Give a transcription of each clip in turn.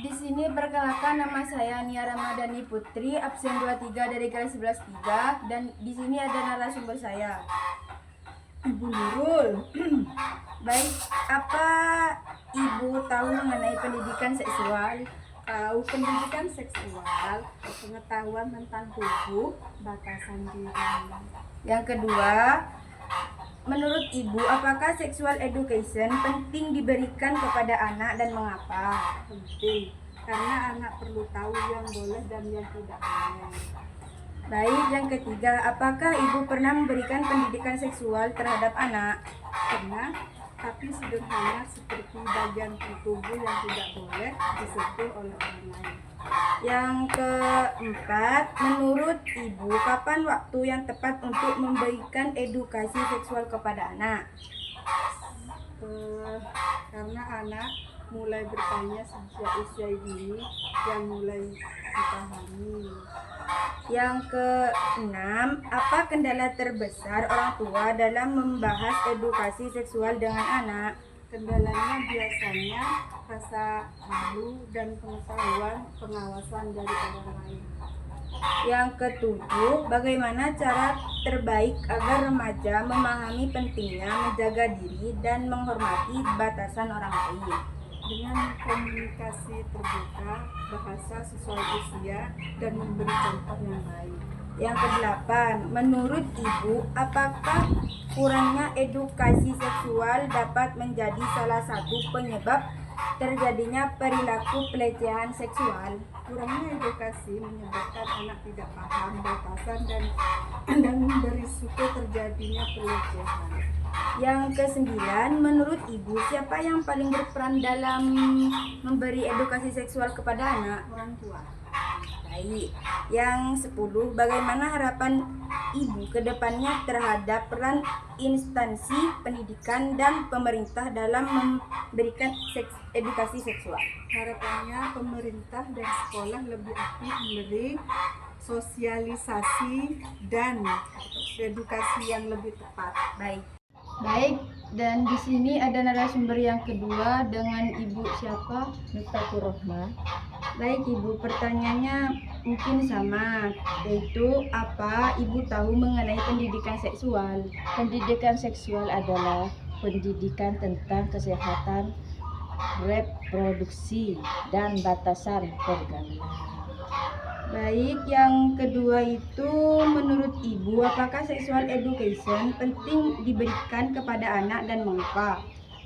Di sini perkenalkan, nama saya Nia Ramadhani Putri, absen 23 dari kelas 11 3, dan di sini ada narasumber saya, Ibu Nurul. Baik, apa Ibu tahu mengenai pendidikan seksual? Tahu pendidikan seksual, pengetahuan tentang tubuh, batasan diri. Yang kedua, menurut Ibu, apakah sexual education penting diberikan kepada anak dan mengapa? Penting, karena anak perlu tahu yang boleh dan yang tidak boleh. Baik, yang ketiga, apakah Ibu pernah memberikan pendidikan seksual terhadap anak? Pernah, tapi sederhana seperti bagian tubuh yang tidak boleh disentuh oleh orang lain. Yang keempat, menurut Ibu, kapan waktu yang tepat untuk memberikan edukasi seksual kepada anak? Karena anak mulai bertanya sejak usia dini yang mulai dipahami. Yang keenam, apa kendala terbesar orang tua dalam membahas edukasi seksual dengan anak? Kendalanya biasanya rasa malu dan pengetahuan pengawasan dari orang lain. Yang ketujuh, bagaimana cara terbaik agar remaja memahami pentingnya menjaga diri dan menghormati batasan orang lain? Dengan komunikasi terbuka, bahasa sesuai usia, dan memberi contoh yang baik. Yang kedelapan, menurut Ibu, apakah kurangnya edukasi seksual dapat menjadi salah satu penyebab terjadinya perilaku pelecehan seksual? Kurangnya edukasi menyebabkan anak tidak paham batasan dan berisiko terjadinya pelecehan. Yang kesembilan, menurut Ibu, siapa yang paling berperan dalam memberi edukasi seksual kepada anak? Orang tua. Baik. Yang 10, bagaimana harapan Ibu ke depannya terhadap peran instansi pendidikan dan pemerintah dalam memberikan edukasi seksual? Harapannya pemerintah dan sekolah lebih aktif memberi sosialisasi dan edukasi yang lebih tepat. Baik, dan di sini ada narasumber yang kedua dengan Ibu siapa? Miftahur Rahmah. Baik Ibu, pertanyaannya mungkin sama, yaitu apa Ibu tahu mengenai pendidikan seksual? Pendidikan seksual adalah pendidikan tentang kesehatan reproduksi dan batasan pergaulan. Baik, yang kedua itu menurut Ibu, apakah sexual education penting diberikan kepada anak dan mengapa?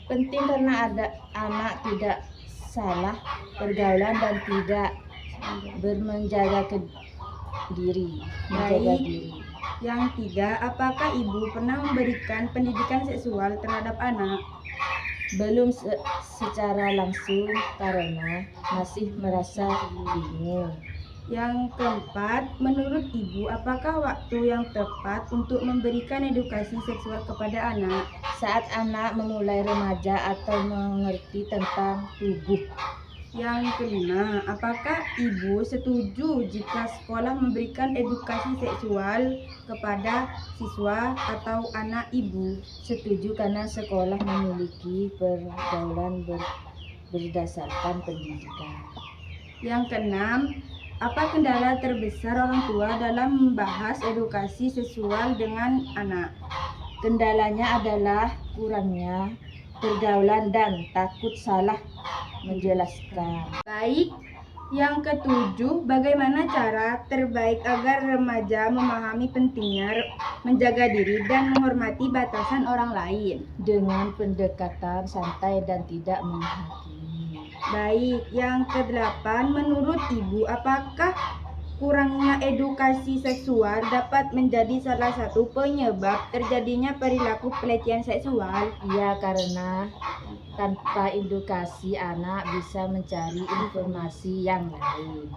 Penting karena ada anak tidak salah pergaulan dan tidak menjaga diri. Baik. Yang tiga, apakah Ibu pernah memberikan pendidikan seksual terhadap anak? Belum secara langsung karena masih merasa bingung. Yang keempat, menurut Ibu, apakah waktu yang tepat untuk memberikan edukasi seksual kepada anak? Saat anak memulai remaja atau mengerti tentang tubuh. Yang kelima, apakah Ibu setuju jika sekolah memberikan edukasi seksual kepada siswa atau anak Ibu? Setuju karena sekolah memiliki pergaulan berdasarkan pendidikan. Yang keenam, apa kendala terbesar orang tua dalam membahas edukasi seksual dengan anak? Kendalanya adalah kurangnya pergaulan dan takut salah menjelaskan. Baik, yang ketujuh, bagaimana cara terbaik agar remaja memahami pentingnya menjaga diri dan menghormati batasan orang lain? Dengan pendekatan santai dan tidak menghakimi. Baik, yang kedelapan, menurut Ibu, apakah kurangnya edukasi seksual dapat menjadi salah satu penyebab terjadinya perilaku pelecehan seksual? Ya, karena tanpa edukasi anak bisa mencari informasi yang lain.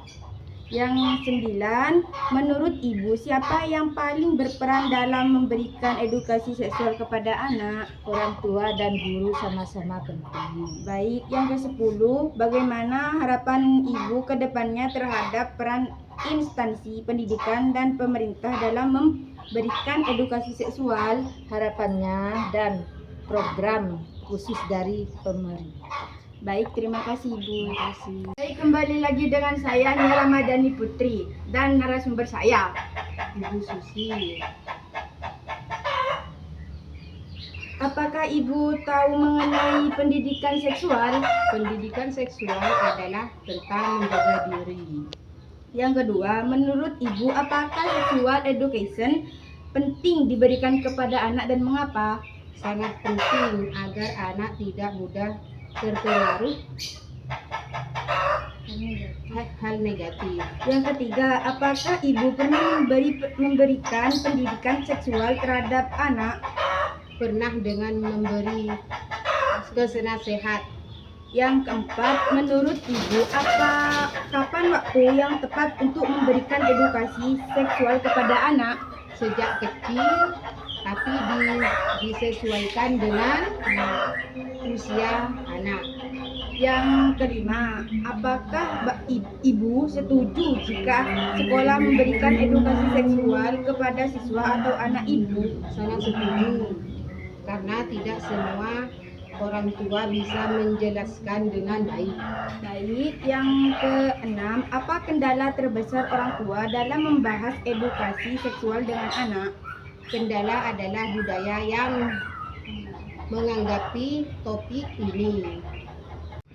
Yang 9, menurut Ibu, siapa yang paling berperan dalam memberikan edukasi seksual kepada anak? Orang tua dan guru sama-sama penting. Baik, yang ke-10, bagaimana harapan Ibu ke depannya terhadap peran instansi pendidikan dan pemerintah dalam memberikan edukasi seksual? Harapannya dan program khusus dari pemerintah. Baik, terima kasih Ibu. Terima kasih. Baik, kembali lagi dengan saya Nia Ramadhani Putri dan narasumber saya. Ibu Susi. Apakah Ibu tahu mengenai pendidikan seksual? Pendidikan seksual adalah tentang menjaga diri. Yang kedua, menurut Ibu apakah sexual education penting diberikan kepada anak dan mengapa? Sangat penting agar anak tidak mudah terpengaruh hal negatif. Yang ketiga, apakah Ibu pernah memberikan pendidikan seksual terhadap anak? Pernah dengan memberi nasihat. Yang keempat, menurut Ibu, kapan waktu yang tepat untuk memberikan edukasi seksual kepada anak? Sejak kecil, tapi disesuaikan dengan usia anak. Yang kelima, apakah Ibu setuju jika sekolah memberikan edukasi seksual kepada siswa atau anak Ibu? Sangat setuju, karena tidak semua orang tua bisa menjelaskan dengan baik. Baik, yang keenam, apa kendala terbesar orang tua dalam membahas edukasi seksual dengan anak? Kendala adalah budaya yang menganggapi topik ini.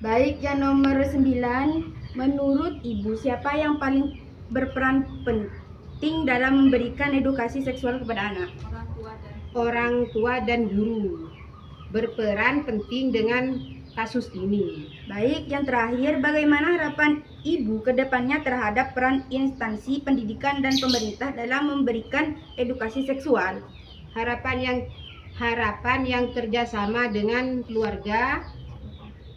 Baik, yang nomor 9, menurut Ibu siapa yang paling berperan penting dalam memberikan edukasi seksual kepada anak? Orang tua dan guru berperan penting dengan kasus ini. Baik, yang terakhir, bagaimana harapan Ibu ke depannya terhadap peran instansi pendidikan dan pemerintah dalam memberikan edukasi seksual? Harapan yang kerjasama dengan keluarga,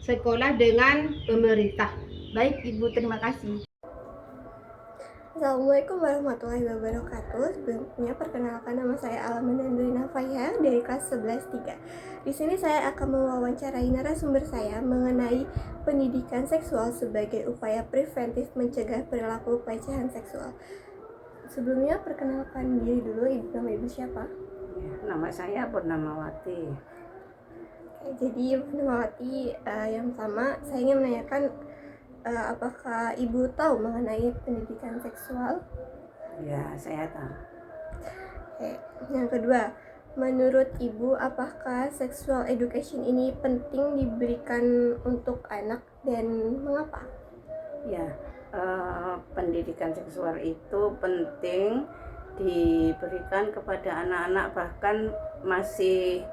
sekolah dengan pemerintah. Baik, Ibu, terima kasih. Assalamualaikum warahmatullahi wabarakatuh. Sebelumnya perkenalkan, nama saya Alamanda Nafaya dari kelas 11-3. Di sini saya akan mewawancarai narasumber saya mengenai pendidikan seksual sebagai upaya preventif mencegah perilaku pelecehan seksual. Sebelumnya perkenalkan diri dulu, nama Ibu siapa? Nama saya Purnamawati. Oke, jadi Purnamawati, yang sama saya ingin menanyakan apakah Ibu tahu mengenai pendidikan seksual? Ya, saya tahu. Oke. Yang kedua, menurut Ibu apakah sexual education ini penting diberikan untuk anak dan mengapa? Ya, pendidikan seksual itu penting diberikan kepada anak-anak, bahkan masih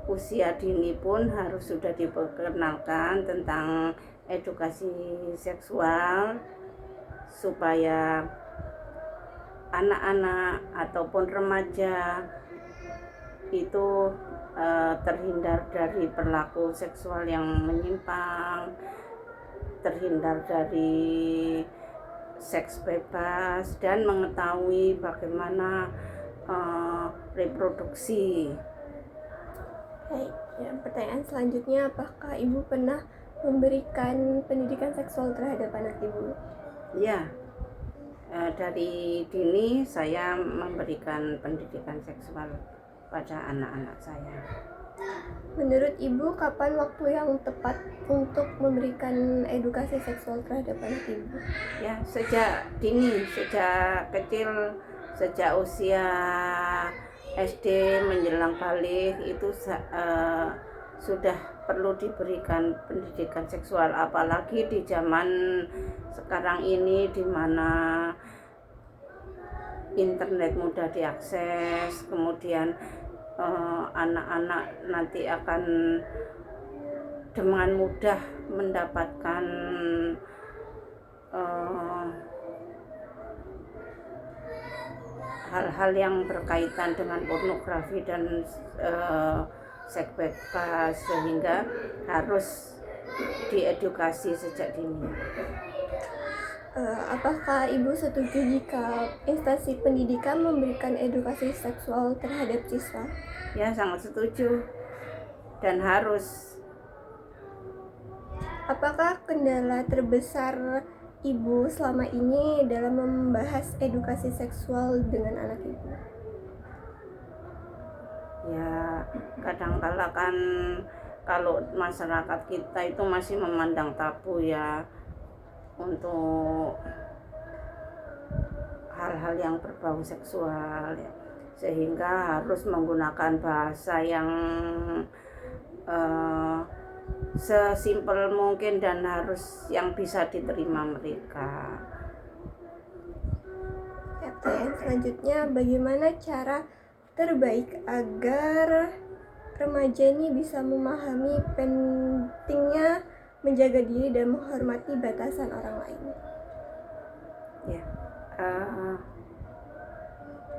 usia dini pun harus sudah diperkenalkan tentang edukasi seksual supaya anak-anak ataupun remaja itu terhindar dari perilaku seksual yang menyimpang, terhindar dari seks bebas, dan mengetahui bagaimana reproduksi. Baik, ya, pertanyaan selanjutnya, apakah Ibu pernah memberikan pendidikan seksual terhadap anak Ibu? Ya, dari dini saya memberikan pendidikan seksual pada anak-anak saya. Menurut Ibu, kapan waktu yang tepat untuk memberikan edukasi seksual terhadap anak Ibu? Ya, sejak dini, sejak kecil, sejak usia SD menjelang balik itu sudah perlu diberikan pendidikan seksual, apalagi di zaman sekarang ini di mana internet mudah diakses, kemudian anak-anak nanti akan dengan mudah mendapatkan hal-hal yang berkaitan dengan pornografi dan seks bebas, sehingga harus diedukasi sejak dini. Apakah Ibu setuju jika instansi pendidikan memberikan edukasi seksual terhadap siswa? Ya, sangat setuju dan harus. Apakah kendala terbesar Ibu selama ini dalam membahas edukasi seksual dengan anak Ibu? Ya, kadang-kala kan kalau masyarakat kita itu masih memandang tabu ya untuk hal-hal yang berbau seksual ya. Sehingga harus menggunakan bahasa yang sesimpel mungkin dan harus yang bisa diterima mereka. Pertanyaan selanjutnya, bagaimana cara terbaik agar remaja ini bisa memahami pentingnya menjaga diri dan menghormati batasan orang lain? Ya,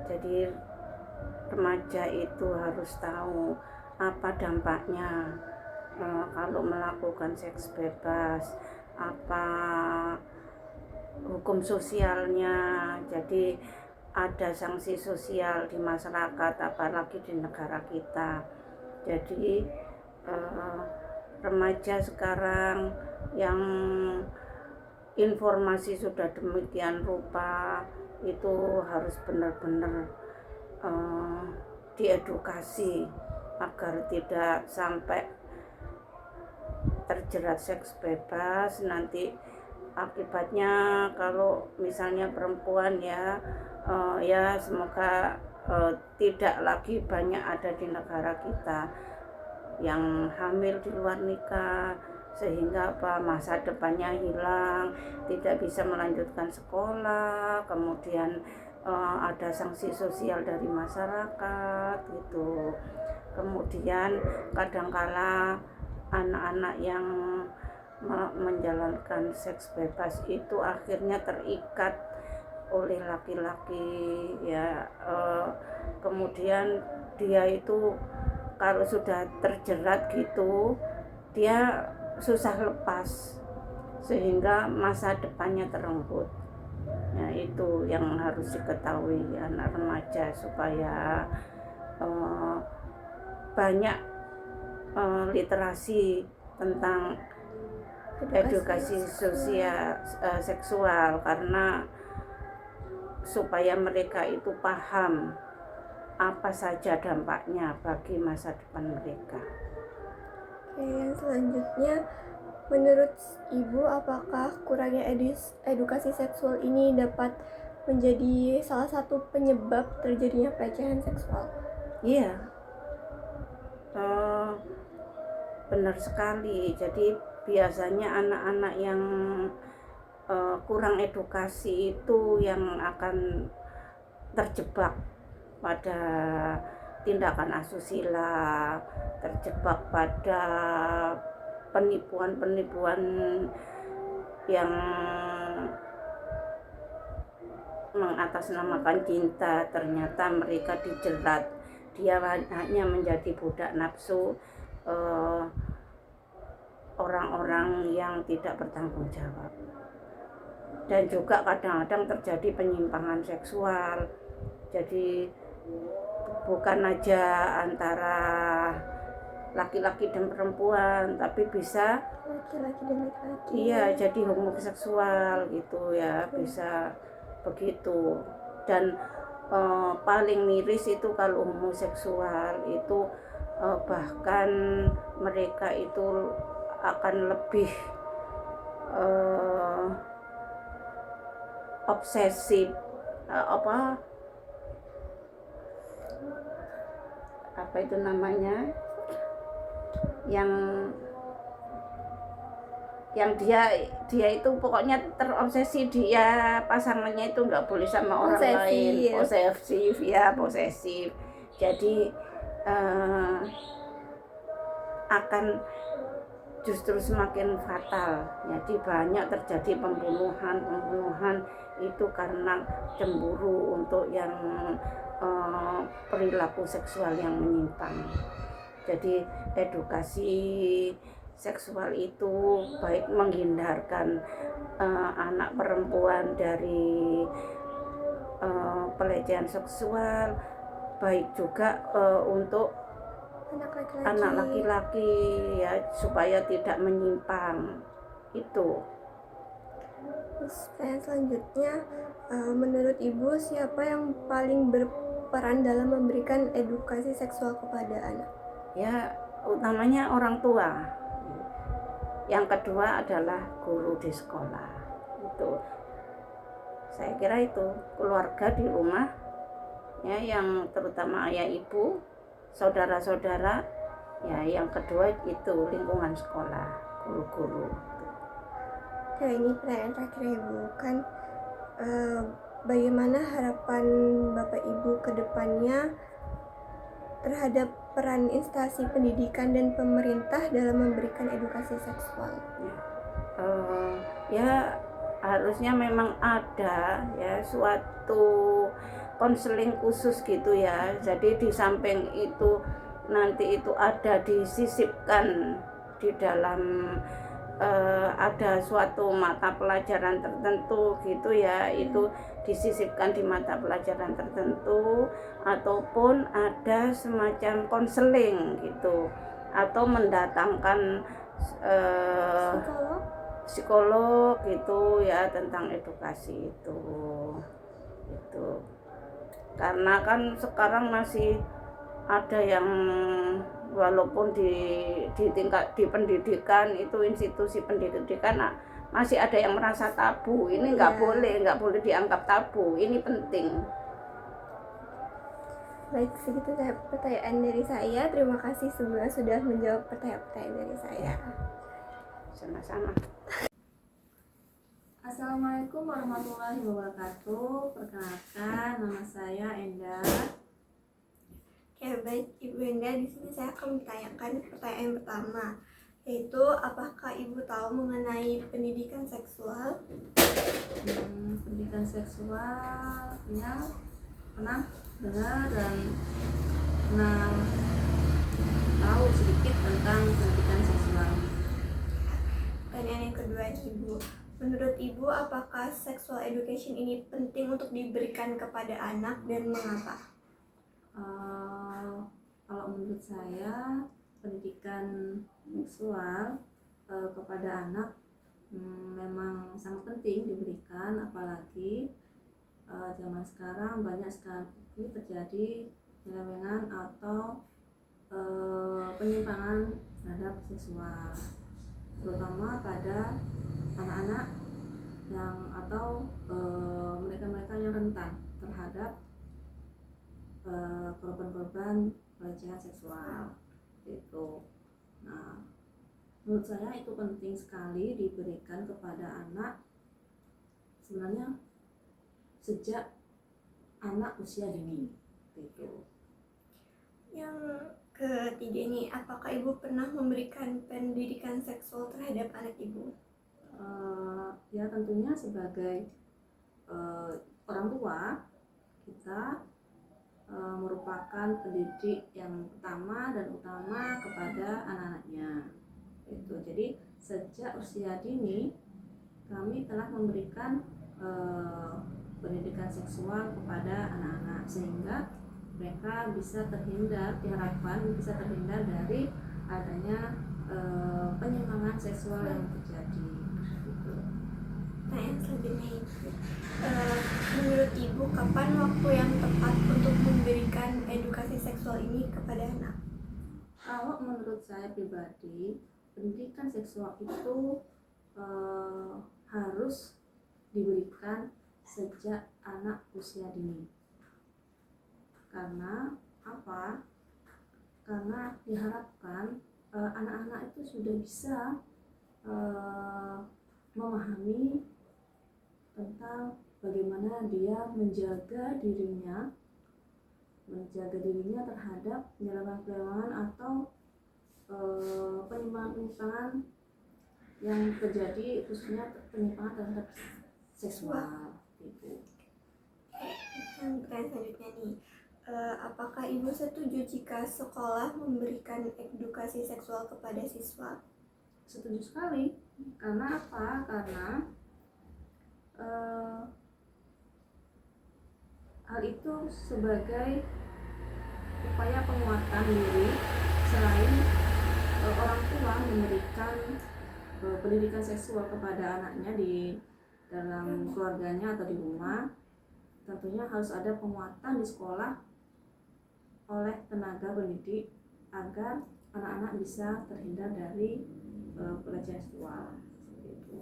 jadi remaja itu harus tahu apa dampaknya kalau melakukan seks bebas, apa hukum sosialnya. Jadi ada sanksi sosial di masyarakat, apalagi di negara kita. Jadi remaja sekarang yang informasi sudah demikian rupa itu harus benar-benar diedukasi agar tidak sampai terjerat seks bebas. Nanti akibatnya kalau misalnya perempuan ya semoga tidak lagi banyak ada di negara kita yang hamil di luar nikah, sehingga masa depannya hilang, tidak bisa melanjutkan sekolah, kemudian ada sanksi sosial dari masyarakat gitu. Kemudian kadangkala anak-anak yang menjalankan seks bebas itu akhirnya terikat oleh laki-laki ya, kemudian dia itu kalau sudah terjerat gitu dia susah lepas sehingga masa depannya terenggut. Nah, itu yang harus diketahui anak remaja supaya banyak literasi tentang edukasi sosial seksual, karena supaya mereka itu paham apa saja dampaknya bagi masa depan mereka. Oke, yang selanjutnya, menurut Ibu, apakah kurangnya edukasi seksual ini dapat menjadi salah satu penyebab terjadinya pelecehan seksual? Iya, benar sekali. Jadi biasanya anak-anak yang kurang edukasi itu yang akan terjebak pada tindakan asusila, terjebak pada penipuan-penipuan yang mengatasnamakan cinta. Ternyata mereka dijerat, dia hanya menjadi budak nafsu orang-orang yang tidak bertanggung jawab. Dan juga kadang-kadang terjadi penyimpangan seksual. Jadi bukan aja antara laki-laki dan perempuan, tapi bisa Laki-laki dan laki-laki. iya jadi homoseksual gitu ya, bisa begitu. Dan paling miris itu kalau homoseksual itu bahkan mereka itu akan lebih obsesif, apa itu namanya, yang dia itu pokoknya terobsesi, dia pasangannya itu nggak boleh sama orang lain, posesif. Jadi akan justru semakin fatal. Jadi banyak terjadi pembunuhan itu karena cemburu untuk yang perilaku seksual yang menyimpang. Jadi edukasi seksual itu baik menghindarkan anak perempuan dari pelecehan seksual, baik juga untuk anak laki-laki ya, supaya tidak menyimpang itu. Pertanyaan selanjutnya, menurut Ibu, siapa yang paling berperan dalam memberikan edukasi seksual kepada anak? Ya, utamanya orang tua. Yang kedua adalah guru di sekolah. Itu saya kira itu keluarga di rumah ya, yang terutama ayah ibu, saudara-saudara ya, yang kedua itu lingkungan sekolah, guru-guru. Nah, ini pertanyaan terakhir ya Bu, kan bagaimana harapan Bapak Ibu ke depannya terhadap peran instansi pendidikan dan pemerintah dalam memberikan edukasi seksual? Ya harusnya memang ada ya suatu konseling khusus gitu ya. Jadi di samping itu nanti itu ada disisipkan di dalam ada suatu mata pelajaran tertentu gitu ya, itu disisipkan di mata pelajaran tertentu, ataupun ada semacam konseling gitu, atau mendatangkan psikolog gitu ya tentang edukasi itu gitu. Karena kan sekarang masih ada yang walaupun di tingkat di pendidikan itu, institusi pendidikan masih ada yang merasa tabu. Ini nggak boleh dianggap tabu, ini penting. Baik, segitu pertanyaan dari saya. Terima kasih sebelumnya sudah menjawab pertanyaan-pertanyaan dari saya. Sama-sama. Assalamualaikum warahmatullahi wabarakatuh. Perkenalkan, nama saya Endah. Oke, baik Ibu Endah, di sini saya akan bertanyakan pertanyaan pertama, yaitu apakah Ibu tahu mengenai pendidikan seksual? Pendidikan seksual ya pernah dengar dan pernah tahu sedikit tentang pendidikan seksual. Pertanyaan yang kedua, Ibu, menurut Ibu apakah sexual education ini penting untuk diberikan kepada anak dan mengapa? Kalau menurut saya pendidikan seksual kepada anak memang sangat penting diberikan, apalagi zaman sekarang banyak sekali terjadi penyelewengan atau penyimpangan terhadap seksual, terutama pada anak-anak yang atau mereka-mereka yang rentan terhadap korban-korban pelecehan seksual itu. Nah, menurut saya itu penting sekali diberikan kepada anak, sebenarnya sejak anak usia dini gitu. Yang ketiga ini, apakah Ibu pernah memberikan pendidikan seksual terhadap anak Ibu? Ya tentunya sebagai orang tua kita merupakan pendidik yang pertama dan utama kepada anak-anaknya itu. Jadi sejak usia dini kami telah memberikan pendidikan seksual kepada anak-anak, sehingga mereka bisa terhindar, diharapkan bisa terhindar dari adanya penyimpangan seksual yang terjadi gitu. Nah, yang selanjutnya Ibu, menurut Ibu kapan waktu yang tepat untuk memberikan edukasi seksual ini kepada anak? Kalau menurut saya pribadi, pendidikan seksual itu harus diberikan sejak anak usia dini. Karena apa? Karena diharapkan anak-anak itu sudah bisa memahami tentang bagaimana dia menjaga dirinya terhadap penyelewengan atau penyimpangan yang terjadi, khususnya penyimpangan terhadap seksual gitu. Yang selanjutnya nih, apakah Ibu setuju jika sekolah memberikan edukasi seksual kepada siswa? Setuju sekali. Karena apa? Karena hal itu sebagai upaya penguatan diri, selain orang tua memberikan pendidikan seksual kepada anaknya di dalam keluarganya atau di rumah, tentunya harus ada penguatan di sekolah oleh tenaga pendidik agar anak-anak bisa terhindar dari pelecehan seksual seperti itu.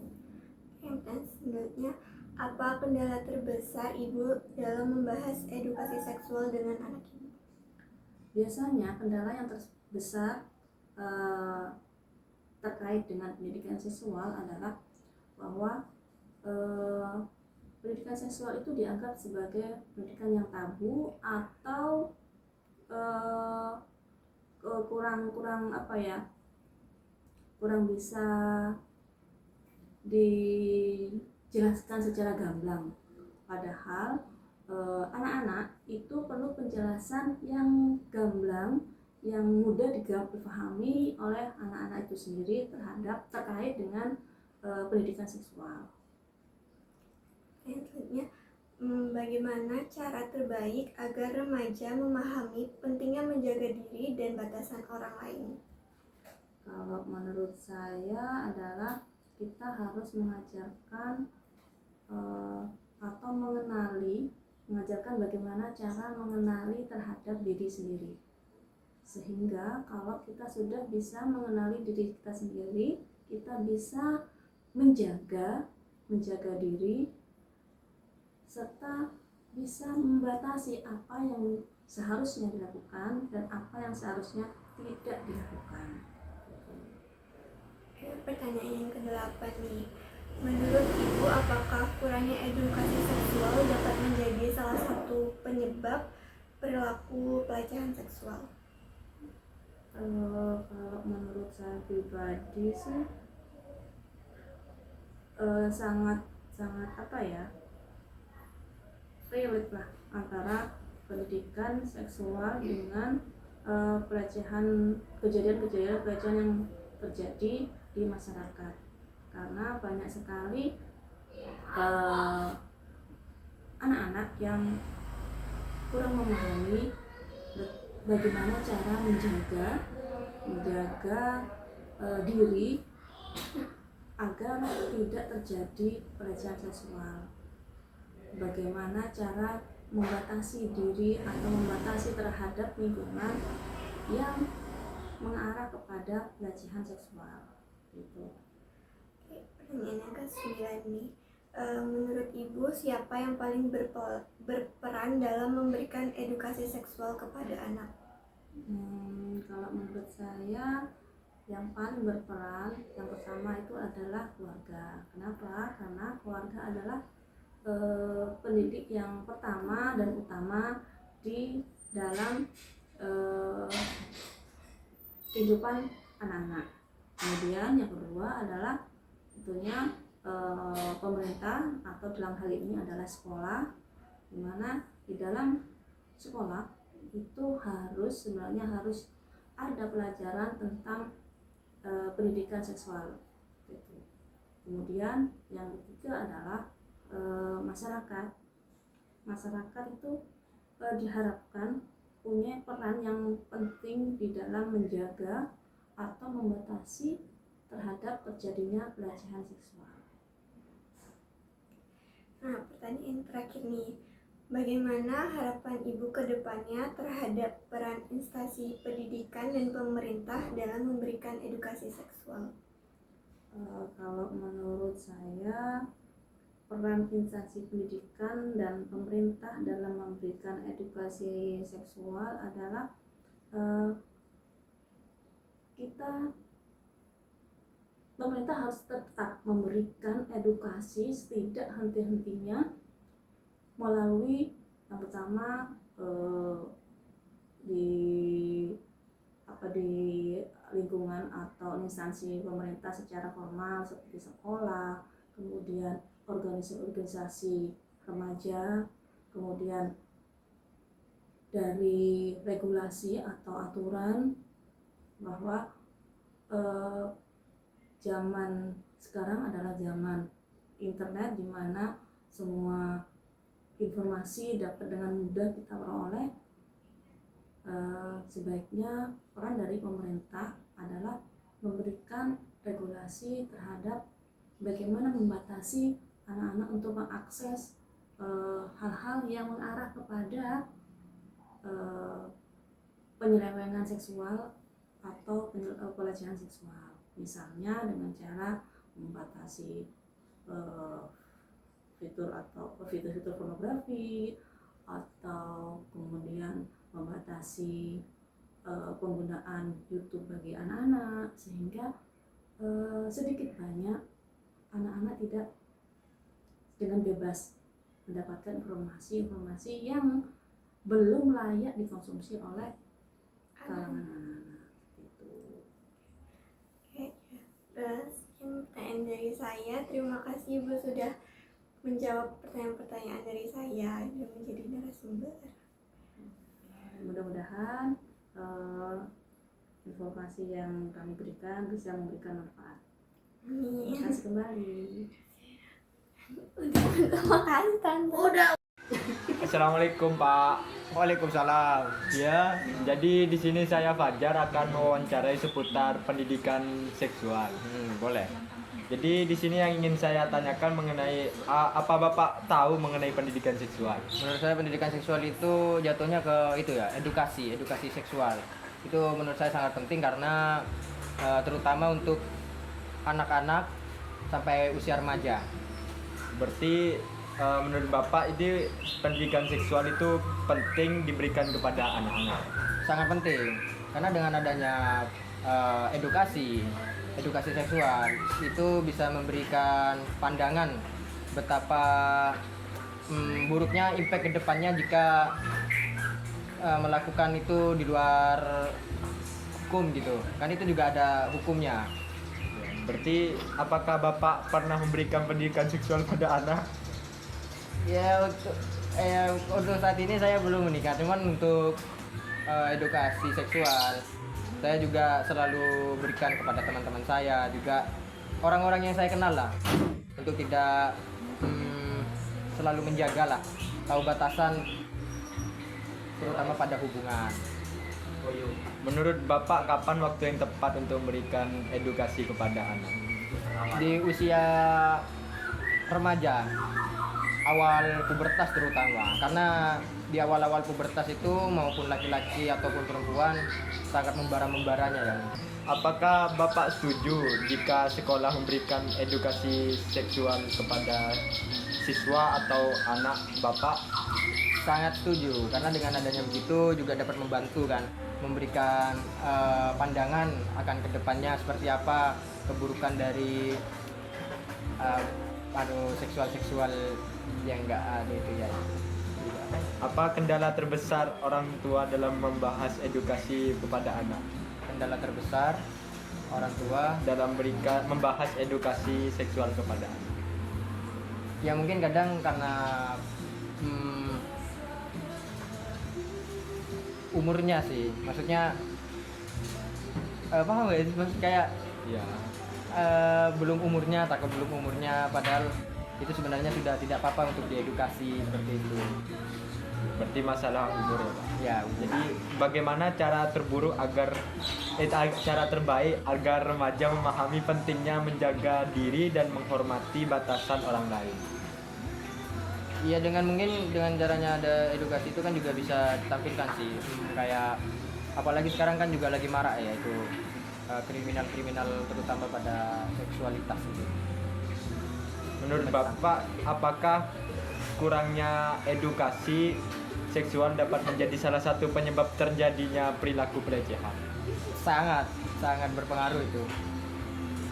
Dan selanjutnya, apa kendala terbesar ibu dalam membahas edukasi seksual dengan anak ibu? Biasanya kendala yang terbesar terkait dengan pendidikan seksual adalah bahwa pendidikan seksual itu dianggap sebagai pendidikan yang tabu atau kurang bisa dijelaskan secara gamblang. Padahal anak-anak itu perlu penjelasan yang gamblang, yang mudah dipahami oleh anak-anak itu sendiri terkait dengan pendidikan seksual. Selanjutnya, bagaimana cara terbaik agar remaja memahami pentingnya menjaga diri dan batasan orang lain? Kalau menurut saya adalah kita harus mengajarkan atau mengajarkan bagaimana cara mengenali terhadap diri sendiri. Sehingga kalau kita sudah bisa mengenali diri kita sendiri, kita bisa menjaga diri serta bisa membatasi apa yang seharusnya dilakukan dan apa yang seharusnya tidak dilakukan. Pertanyaan yang ke-8 nih. Menurut ibu, apakah kurangnya edukasi seksual dapat menjadi salah satu penyebab perilaku pelecehan seksual? Kalau menurut saya pribadi sih sangat relate lah antara pendidikan seksual dengan kejadian-kejadian pelecehan yang terjadi di masyarakat, karena banyak sekali anak-anak yang kurang memahami bagaimana cara menjaga diri agar tidak terjadi pelecehan seksual. Bagaimana cara membatasi diri atau membatasi terhadap lingkungan yang mengarah kepada pelecehan seksual gitu. Pertanyaan yang ke-9 nih. Menurut ibu, siapa yang paling berperan dalam memberikan edukasi seksual kepada anak? Kalau menurut saya yang paling berperan yang pertama itu adalah keluarga. Kenapa? Karena keluarga adalah pendidik yang pertama dan utama di dalam kehidupan anak-anak. Kemudian yang kedua adalah tentunya pemerintah, atau dalam hal ini adalah sekolah, di mana di dalam sekolah itu sebenarnya harus ada pelajaran tentang pendidikan seksual gitu. Kemudian yang ketiga adalah masyarakat itu diharapkan punya peran yang penting di dalam menjaga atau membatasi terhadap terjadinya pelecehan seksual. Nah, pertanyaan terakhir nih, bagaimana harapan ibu ke depannya terhadap peran instansi pendidikan dan pemerintah dalam memberikan edukasi seksual? Kalau menurut saya, peran instansi pendidikan dan pemerintah dalam memberikan edukasi seksual adalah pemerintah harus tetap memberikan edukasi setidak henti-hentinya melalui yang pertama di lingkungan atau instansi pemerintah secara formal seperti sekolah, kemudian organisasi remaja, kemudian dari regulasi atau aturan bahwa zaman sekarang adalah zaman internet, di mana semua informasi dapat dengan mudah kita peroleh. Sebaiknya peran dari pemerintah adalah memberikan regulasi terhadap bagaimana membatasi anak-anak untuk mengakses hal-hal yang mengarah kepada penyelewengan seksual atau pelecehan seksual. Misalnya dengan cara membatasi fitur pornografi, atau kemudian membatasi penggunaan YouTube bagi anak-anak, sehingga sedikit banyak anak-anak tidak dengan bebas mendapatkan informasi yang belum layak dikonsumsi oleh kalangan anak-anak gitu. Oke, terus pertanyaan dari saya. Terima kasih Ibu sudah menjawab pertanyaan-pertanyaan dari saya dan menjadi narasumber. Mudah-mudahan informasi yang kami berikan bisa memberikan manfaat. Amin. Terima kasih kembali. Terima kasih Tante. Assalamualaikum Pak. Waalaikumsalam. Ya, jadi di sini saya Fajar akan mewawancarai seputar pendidikan seksual. Boleh. Jadi di sini yang ingin saya tanyakan mengenai apa Bapak tahu mengenai pendidikan seksual? Menurut saya pendidikan seksual itu jatuhnya ke itu ya, edukasi seksual. Itu menurut saya sangat penting karena terutama untuk anak-anak sampai usia remaja. Berarti menurut Bapak ini pendidikan seksual itu penting diberikan kepada anak-anak. Sangat penting karena dengan adanya edukasi seksual itu bisa memberikan pandangan betapa buruknya impact ke depannya jika melakukan itu di luar hukum gitu. Kan itu juga ada hukumnya. Berarti apakah Bapak pernah memberikan pendidikan seksual pada anak? Ya untuk saat ini saya belum menikah, cuman untuk edukasi seksual saya juga selalu berikan kepada teman-teman saya, juga orang-orang yang saya kenal lah, untuk tidak selalu menjaga lah, tahu batasan terutama pada hubungan. Menurut Bapak kapan waktu yang tepat untuk memberikan edukasi kepada anak? Di usia remaja, awal pubertas terutama, karena di awal-awal pubertas itu maupun laki-laki ataupun perempuan sangat membara-membaranya ya. Apakah Bapak setuju jika sekolah memberikan edukasi seksual kepada siswa atau anak Bapak? Sangat setuju, karena dengan adanya begitu juga dapat membantu kan, memberikan pandangan akan kedepannya seperti apa keburukan dari seksual yang enggak ada itu ya. Apa kendala terbesar orang tua dalam membahas edukasi kepada anak? Kendala terbesar orang tua Dalam membahas edukasi seksual kepada anak? ya mungkin kadang karena umurnya sih, maksudnya paham gak? Maksud kayak Ya. belum umurnya, takut belum umurnya, padahal itu sebenarnya sudah tidak apa-apa untuk diedukasi seperti itu. Berarti masalah umur ya Pak? Ya, Jadi bagaimana cara terbaik agar remaja memahami pentingnya menjaga diri dan menghormati batasan orang lain? ya dengan caranya ada edukasi itu kan juga bisa ditampilkan sih, kayak apalagi sekarang kan juga lagi marak ya itu kriminal terutama pada seksualitas itu. Menurut Bapak, apakah kurangnya edukasi seksual dapat menjadi salah satu penyebab terjadinya perilaku pelecehan? Sangat berpengaruh itu,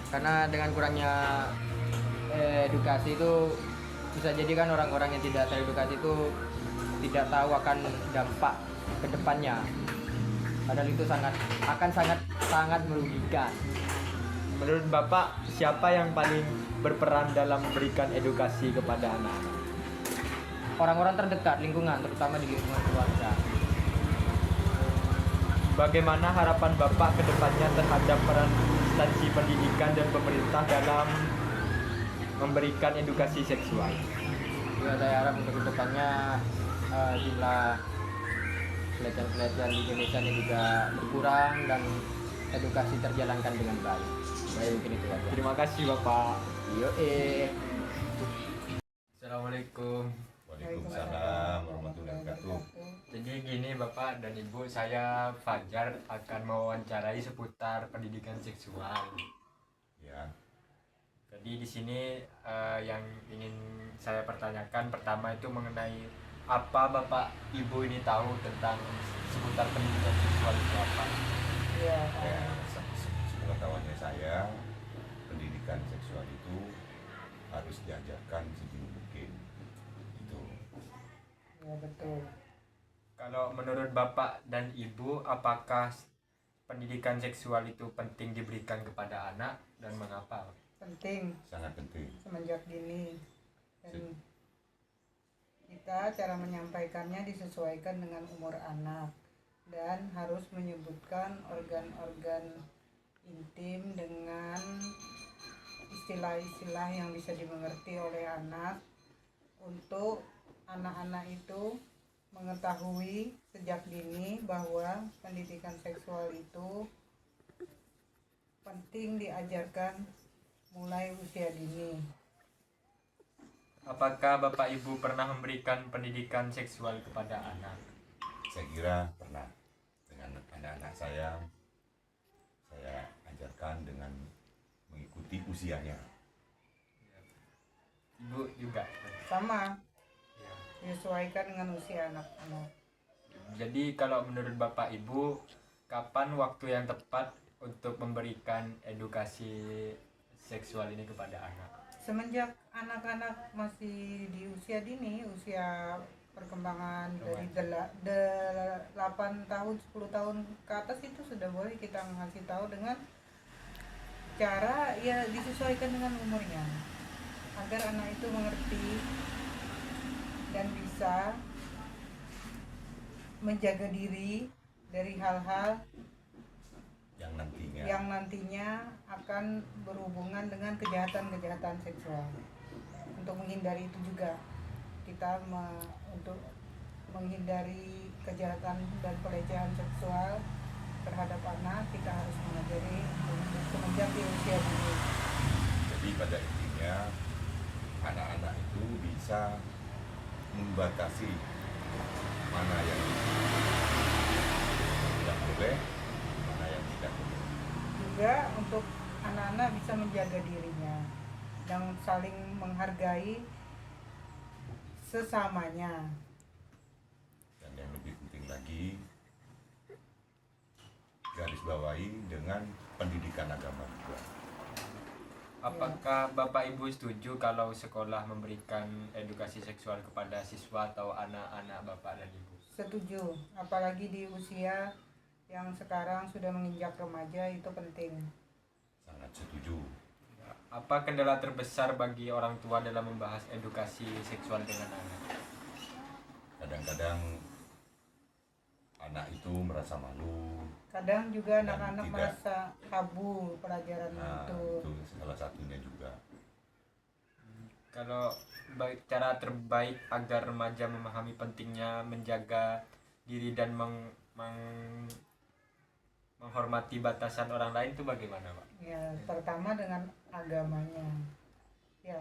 karena dengan kurangnya edukasi itu bisa jadi kan orang-orang yang tidak teredukasi itu tidak tahu akan dampak kedepannya, padahal itu akan sangat merugikan. Menurut Bapak, siapa yang paling berperan dalam memberikan edukasi kepada anak-anak? Orang-orang terdekat, lingkungan, terutama di lingkungan keluarga. Bagaimana harapan Bapak ke depannya terhadap peran instansi pendidikan dan pemerintah dalam memberikan edukasi seksual? Ya, saya harap untuk kedepannya jumlah pelecehan di Indonesia ini juga berkurang dan edukasi terjalankan dengan baik. Baik, mungkin itu aja. Terima kasih Bapak. Assalamualaikum. Waalaikumsalam warahmatullahi wabarakatuh. Jadi Jadi gini Bapak dan Ibu, saya Fajar akan mewawancarai seputar pendidikan seksual. Ya, Jadi di sini yang ingin saya pertanyakan pertama itu mengenai apa Bapak Ibu ini tahu tentang seputar pendidikan seksual itu apa? Iya. sepengetahuannya saya, pendidikan seksual itu harus diajarkan sedini mungkin. Itu. Ya betul. Kalau menurut Bapak dan Ibu, apakah pendidikan seksual itu penting diberikan kepada anak dan mengapa? Penting Sangat penting. semenjak dini. Dan Se- kita cara menyampaikannya disesuaikan dengan umur anak dan harus menyebutkan organ-organ intim dengan istilah-istilah yang bisa dimengerti oleh anak untuk anak-anak itu mengetahui sejak dini bahwa pendidikan seksual itu penting diajarkan mulai usia dini. Apakah Bapak Ibu pernah memberikan pendidikan seksual kepada anak? Saya kira pernah dengan anak-anak saya ajarkan dengan mengikuti usianya. Ibu juga. Sama, Ya. disesuaikan dengan usia anak-anak. Jadi kalau menurut Bapak Ibu, kapan waktu yang tepat untuk memberikan edukasi seksual ini kepada anak? Semenjak anak-anak masih di usia dini, usia perkembangan dari 8 tahun, 10 tahun ke atas itu sudah boleh kita ngasih tahu dengan cara ya disesuaikan dengan umurnya agar anak itu mengerti dan bisa menjaga diri dari hal-hal yang yang nantinya akan berhubungan dengan kejahatan-kejahatan seksual. Untuk menghindari itu juga kita untuk menghindari kejahatan dan pelecehan seksual terhadap anak, kita harus mengajari semenjak di usia dini. Jadi pada intinya anak-anak itu bisa membatasi mana yang boleh, mana yang tidak boleh. Juga untuk anak-anak bisa menjaga dirinya dan saling menghargai sesamanya. Dan yang lebih penting lagi, garis bawahi dengan pendidikan agama juga. Apakah Bapak Ibu setuju kalau sekolah memberikan edukasi seksual kepada siswa atau anak-anak Bapak dan Ibu? Setuju, apalagi di usia yang sekarang sudah menginjak remaja itu penting. Sangat setuju. Apa kendala terbesar bagi orang tua dalam membahas edukasi seksual dengan anak? Kadang-kadang anak itu merasa malu. Kadang juga Dan anak-anak tidak. merasa tabu pelajaran Nah, itu. itu salah satunya juga. Kalau cara terbaik agar remaja memahami pentingnya menjaga diri dan menghormati batasan orang lain itu bagaimana, Pak? Ya, pertama dengan agamanya. Ya,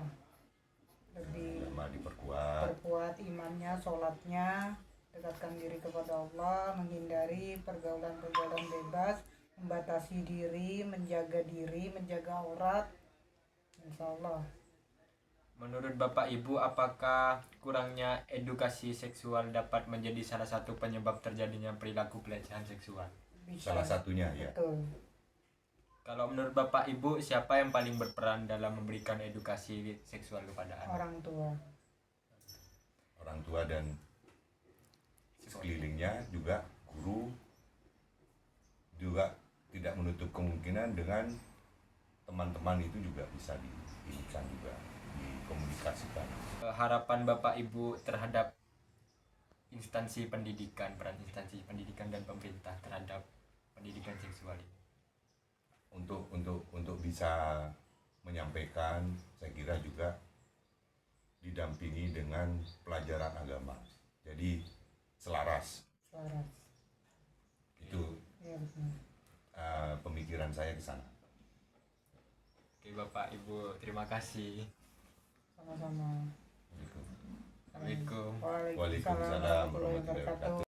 lebih Agama diperkuat. perkuat imannya, sholatnya, dekatkan diri kepada Allah, menghindari pergaulan-pergaulan bebas, membatasi diri, menjaga aurat. Insya Allah. Menurut Bapak Ibu, apakah kurangnya edukasi seksual dapat menjadi salah satu penyebab terjadinya perilaku pelecehan seksual? Bisa. Salah satunya ya. Betul. Kalau menurut Bapak Ibu, siapa yang paling berperan dalam memberikan edukasi seksual kepada anak? Orang tua. Orang tua dan sekelilingnya juga, guru juga tidak menutup kemungkinan dengan teman-teman itu juga bisa diinginkan juga dikomunikasikan. Harapan Bapak Ibu terhadap instansi pendidikan, peran instansi pendidikan dan pemerintah terhadap pendidikan seksual ini. Untuk bisa menyampaikan, saya kira juga didampingi dengan pelajaran agama. Jadi selaras. Itu Ya, betul. pemikiran saya ke sana. Oke Bapak Ibu, terima kasih. Sama-sama. Assalamualaikum. Waalaikumsalam warahmatullahi wabarakatuh.